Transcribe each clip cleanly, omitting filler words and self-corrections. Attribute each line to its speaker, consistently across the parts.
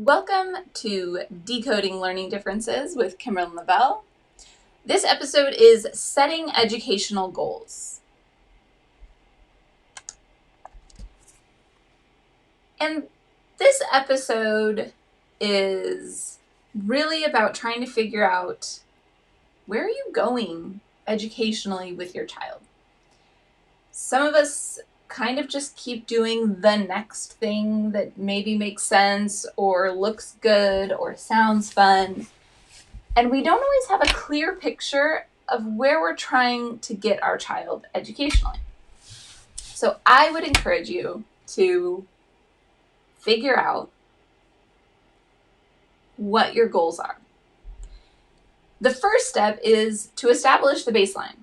Speaker 1: Welcome to Decoding Learning Differences with Kimberly Lavelle. This episode is Setting Educational Goals. And this episode is really about trying to figure out where are you going educationally with your child. Some of us kind of just keep doing the next thing that maybe makes sense or looks good or sounds fun. And we don't always have a clear picture of where we're trying to get our child educationally. So I would encourage you to figure out what your goals are. The first step is to establish the baseline.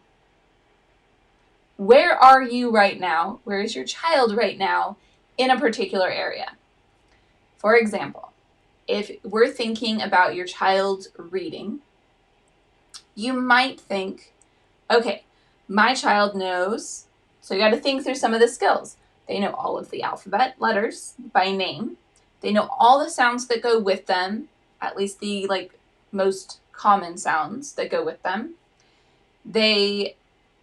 Speaker 1: Where are you right now? Where is your child right now in a particular area? For example, if we're thinking about your child's reading, you might think, okay, my child knows, so you got to think through some of the skills. They know all of the alphabet letters by name. They know all the sounds that go with them, at least the most common sounds that go with them. They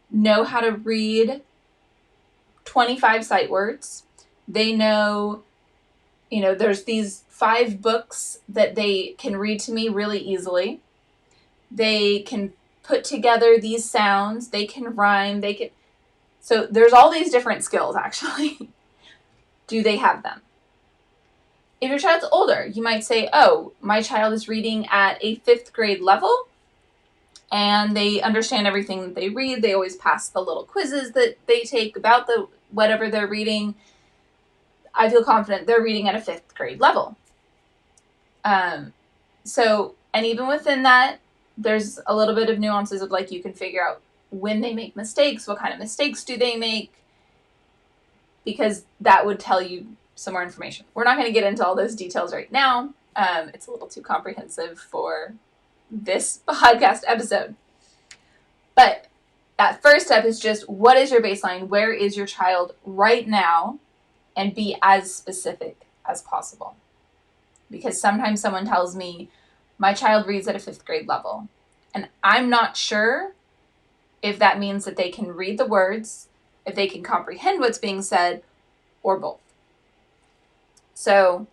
Speaker 1: know how to read 25 sight words. They know, there's these 5 books that they can read to me really easily. They can put together these sounds. They can rhyme. So there's all these different skills, actually. Do they have them? If your child's older, you might say, oh, my child is reading at a 5th grade level, and they understand everything that they read. They always pass the little quizzes that they take about whatever they're reading. I feel confident they're reading at a 5th grade level. And even within that, there's a little bit of nuances of you can figure out when they make mistakes, what kind of mistakes do they make, because that would tell you some more information. We're not going to get into all those details right now. It's a little too comprehensive for this podcast episode. But that first step is just, what is your baseline? Where is your child right now? And be as specific as possible. Because sometimes someone tells me, my child reads at a 5th grade level. And I'm not sure if that means that they can read the words, if they can comprehend what's being said, or both. So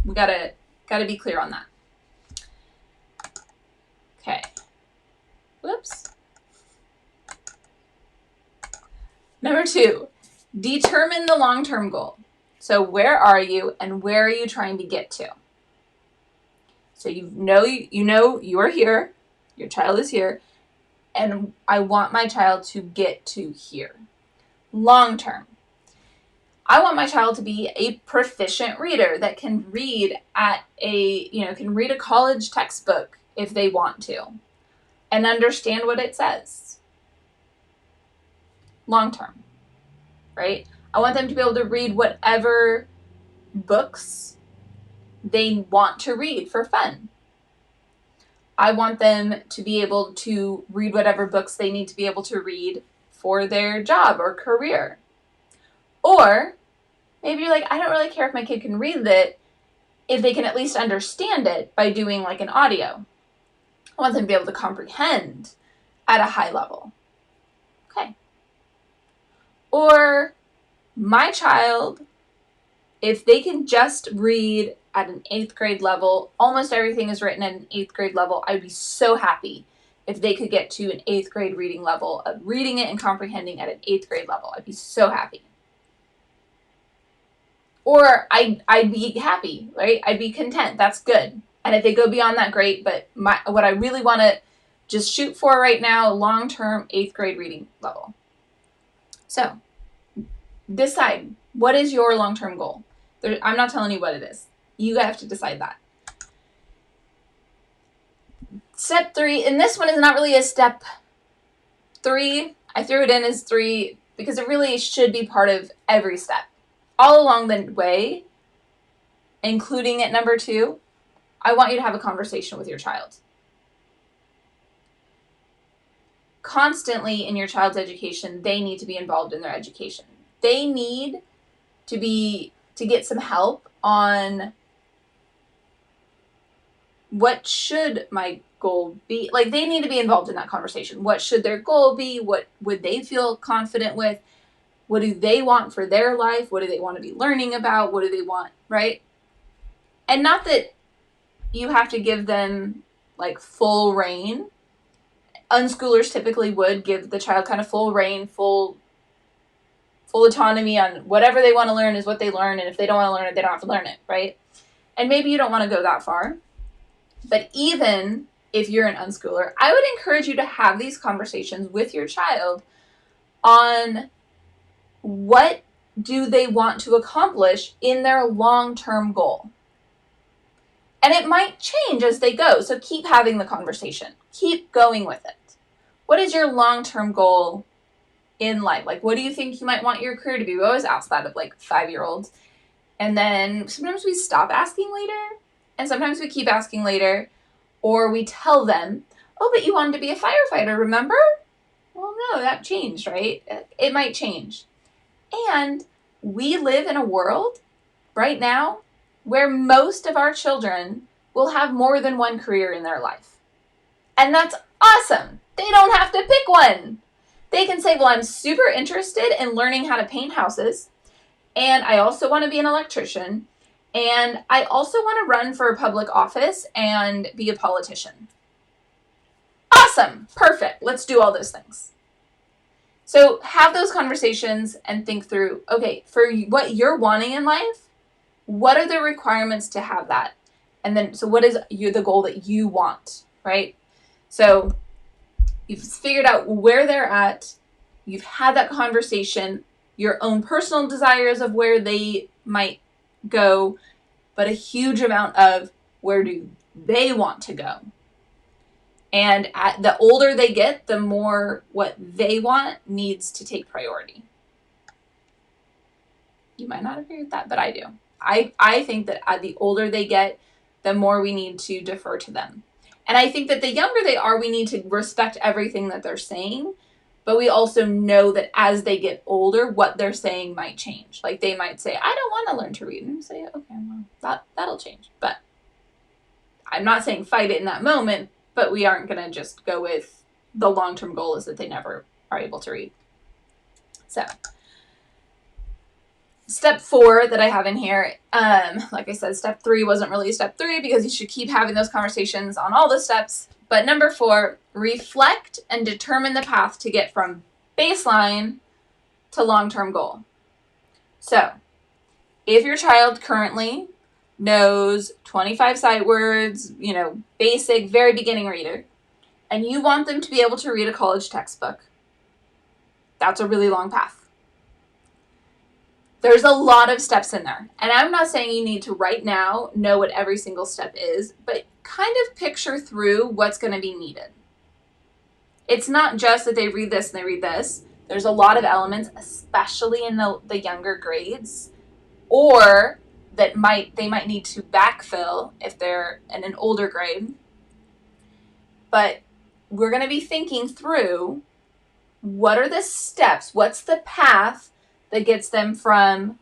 Speaker 1: we gotta be clear on that. Okay. Whoops. Number 2, determine the long-term goal. So where are you and where are you trying to get to? So you know you are here, your child is here, and I want my child to get to here. Long-term. I want my child to be a proficient reader that can read can read a college textbook if they want to and understand what it says. Long term, right? I want them to be able to read whatever books they want to read for fun. I want them to be able to read whatever books they need to be able to read for their job or career. Or maybe you're like, I don't really care if my kid can read it, if they can at least understand it by doing an audio. I want them to be able to comprehend at a high level. Okay. Or my child, if they can just read at an 8th grade level, almost everything is written at an 8th grade level, I'd be so happy if they could get to an 8th grade reading level of reading it and comprehending at an 8th grade level. I'd be so happy. Or I'd be happy, right? I'd be content. That's good. And if they go beyond that, great. But what I really want to just shoot for right now, long-term 8th grade reading level. So decide, what is your long-term goal? I'm not telling you what it is. You have to decide that. Step 3, and this one is not really a step 3. I threw it in as 3 because it really should be part of every step. All along the way, including at number 2, I want you to have a conversation with your child. Constantly in your child's education, they need to be involved in their education. They need to get some help on what should my goal be? Like, they need to be involved in that conversation. What should their goal be? What would they feel confident with? What do they want for their life? What do they want to be learning about? What do they want, right? And not that you have to give them like full reign. Unschoolers typically would give the child kind of full reign, full autonomy on whatever they want to learn is what they learn, and if they don't want to learn it, they don't have to learn it, right? And maybe you don't want to go that far. But even if you're an unschooler, I would encourage you to have these conversations with your child on what do they want to accomplish in their long-term goal. And it might change as they go, so keep having the conversation. Keep going with it. What is your long-term goal in life? Like, what do you think you might want your career to be? We always ask that of like 5-year-olds. And then sometimes we stop asking later, and sometimes we keep asking later, or we tell them, oh, but you wanted to be a firefighter, remember? Well, no, that changed, right? It might change. And we live in a world right now where most of our children will have more than one career in their life. And that's awesome. They don't have to pick one. They can say, well, I'm super interested in learning how to paint houses, and I also want to be an electrician, and I also want to run for a public office and be a politician. Awesome. Perfect. Let's do all those things. So have those conversations and think through, okay, for what you're wanting in life, what are the requirements to have that? And then, so what is the goal that you want, right? So you've figured out where they're at. You've had that conversation, your own personal desires of where they might go, but a huge amount of where do they want to go. And the older they get, the more what they want needs to take priority. You might not agree with that, but I do. I think that the older they get, the more we need to defer to them. And I think that the younger they are, we need to respect everything that they're saying, but we also know that as they get older, what they're saying might change. Like, they might say, I don't want to learn to read. And say, okay, well, that'll change. But I'm not saying fight it in that moment, but we aren't going to just go with the long-term goal is that they never are able to read. So, step 4 that I have in here, like I said, step 3 wasn't really step 3 because you should keep having those conversations on all the steps. But number 4, reflect and determine the path to get from baseline to long-term goal. So, if your child currently knows 25 sight words, basic, very beginning reader, and you want them to be able to read a college textbook, that's a really long path. There's a lot of steps in there. And I'm not saying you need to right now know what every single step is, but kind of picture through what's going to be needed. It's not just that they read this and they read this. There's a lot of elements, especially in the younger grades, or that they might need to backfill if they're in an older grade. But we're going to be thinking through what are the steps, what's the path that gets them from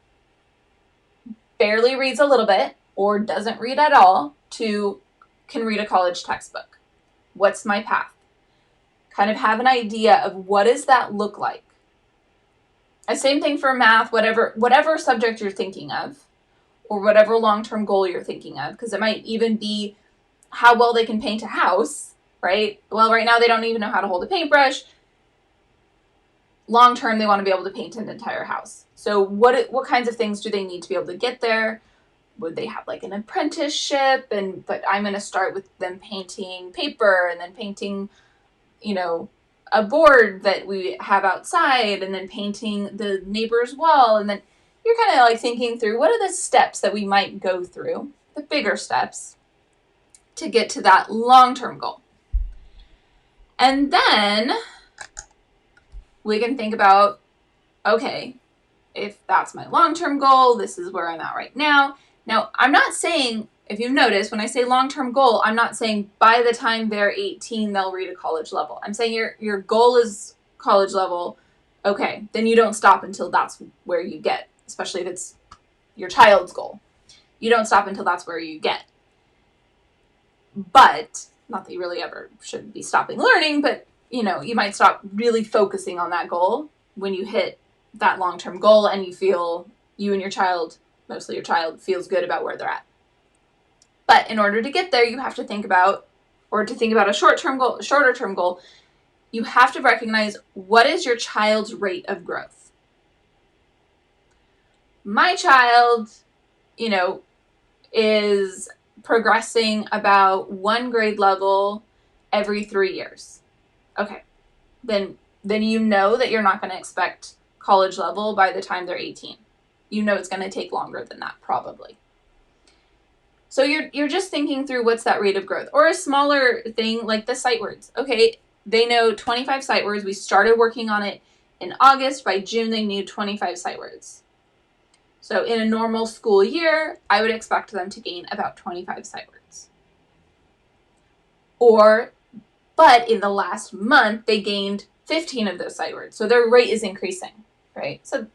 Speaker 1: barely reads a little bit or doesn't read at all to can read a college textbook. What's my path? Kind of have an idea of what does that look like. And same thing for math, whatever subject you're thinking of, or whatever long-term goal you're thinking of, because it might even be how well they can paint a house, right? Well, right now they don't even know how to hold a paintbrush. Long-term, they want to be able to paint an entire house. So what kinds of things do they need to be able to get there? Would they have like an apprenticeship? But I'm going to start with them painting paper and then painting, a board that we have outside and then painting the neighbor's wall. And then you're kind of like thinking through what are the steps that we might go through, the bigger steps, to get to that long-term goal. And then we can think about, okay, if that's my long-term goal, this is where I'm at right now. Now, I'm not saying, if you've noticed, when I say long-term goal, I'm not saying by the time they're 18, they'll read a college level. I'm saying your goal is college level. Okay, then you don't stop until that's where you get, especially if it's your child's goal. You don't stop until that's where you get. But, not that you really ever should be stopping learning, but, you might stop really focusing on that goal when you hit that long-term goal and you feel you and your child, mostly your child, feels good about where they're at. But in order to get there, you have to think about, or to think about a shorter term goal, you have to recognize, what is your child's rate of growth? My child, is progressing about 1 grade level every 3 years. Okay, then you know that you're not going to expect college level by the time they're 18. You know it's going to take longer than that, probably. So you're just thinking through, what's that rate of growth? Or a smaller thing like the sight words. Okay, they know 25 sight words. We started working on it in August. By June, they knew 25 sight words. So in a normal school year, I would expect them to gain about 25 sight words. But in the last month, they gained 15 of those sight words. So their rate is increasing, right? So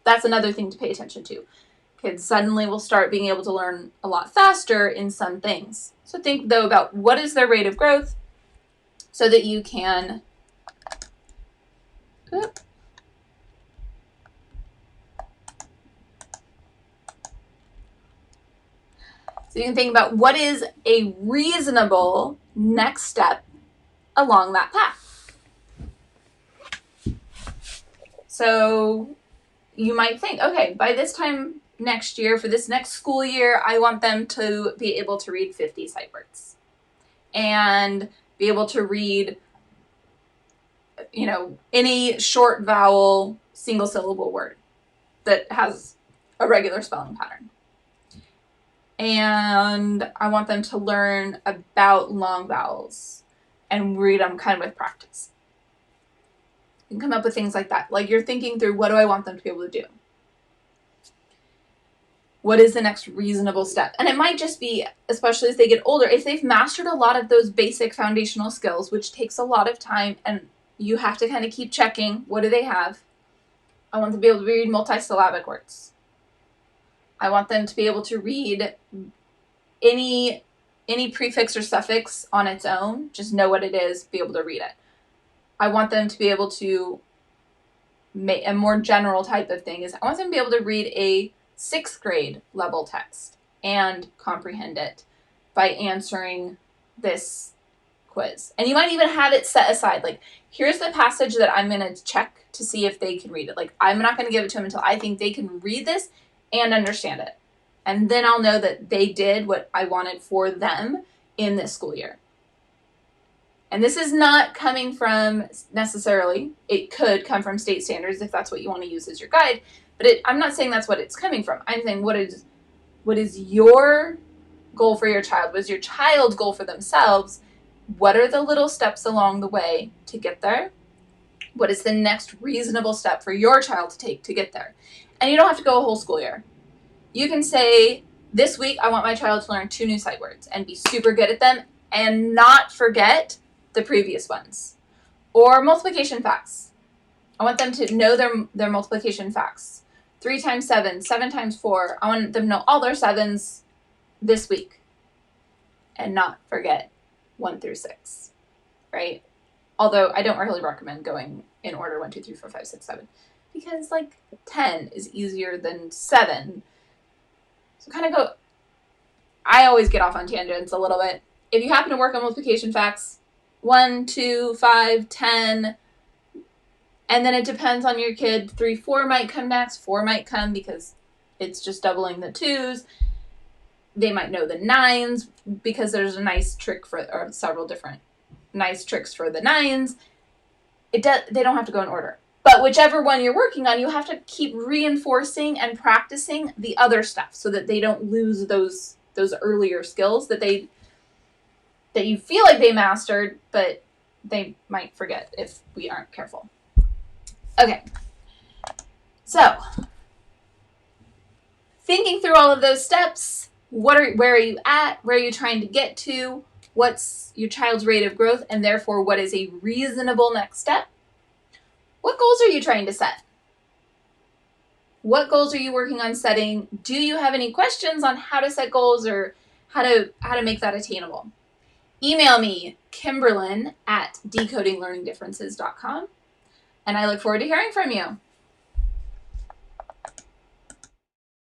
Speaker 1: that's another thing to pay attention to. Kids suddenly will start being able to learn a lot faster in some things. So think, though, about what is their rate of growth so that you can think about what is a reasonable next step along that path. So you might think, okay, by this time next year, for this next school year, I want them to be able to read 50 sight words and be able to read, any short vowel, single syllable word that has a regular spelling pattern. And I want them to learn about long vowels and read them kind of with practice. You can come up with things like that. Like, you're thinking through, what do I want them to be able to do? What is the next reasonable step? And it might just be, especially as they get older, if they've mastered a lot of those basic foundational skills, which takes a lot of time, and you have to kind of keep checking, what do they have? I want them to be able to read multisyllabic words. I want them to be able to read any prefix or suffix on its own, just know what it is, be able to read it. I want them to be able to make a more general type of thing, is I want them to be able to read a 6th grade level text and comprehend it by answering this quiz. And you might even have it set aside, like, here's the passage that I'm going to check to see if they can read it. Like, I'm not going to give it to them until I think they can read this and understand it. And then I'll know that they did what I wanted for them in this school year. And this is not coming from necessarily, it could come from state standards if that's what you want to use as your guide, but I'm not saying that's what it's coming from. I'm saying, what is your goal for your child? What is your child's goal for themselves? What are the little steps along the way to get there? What is the next reasonable step for your child to take to get there? And you don't have to go a whole school year. You can say, this week I want my child to learn 2 new sight words and be super good at them and not forget the previous ones. Or multiplication facts. I want them to know their multiplication facts. 3 times 7, 7 times 4. I want them to know all their 7s this week and not forget 1 through 6, right? Although I don't really recommend going in order 1, 2, 3, 4, 5, 6, 7, because 10 is easier than 7. So kind of go, I always get off on tangents a little bit. If you happen to work on multiplication facts, 1, 2, 5, 10, and then it depends on your kid. 3, 4 might come next. 4 might come because it's just doubling the 2s. They might know the 9s because there's a nice trick or several different nice tricks for the 9s. They don't have to go in order. But whichever one you're working on, you have to keep reinforcing and practicing the other stuff so that they don't lose those earlier skills that you feel like they mastered, but they might forget if we aren't careful. Okay, so thinking through all of those steps, where are you at? Where are you trying to get to? What's your child's rate of growth? And therefore, what is a reasonable next step? What goals are you trying to set? What goals are you working on setting? Do you have any questions on how to set goals or how to make that attainable? email me, Kimberlyn at decodinglearningdifferences.com, and I look forward to hearing from you.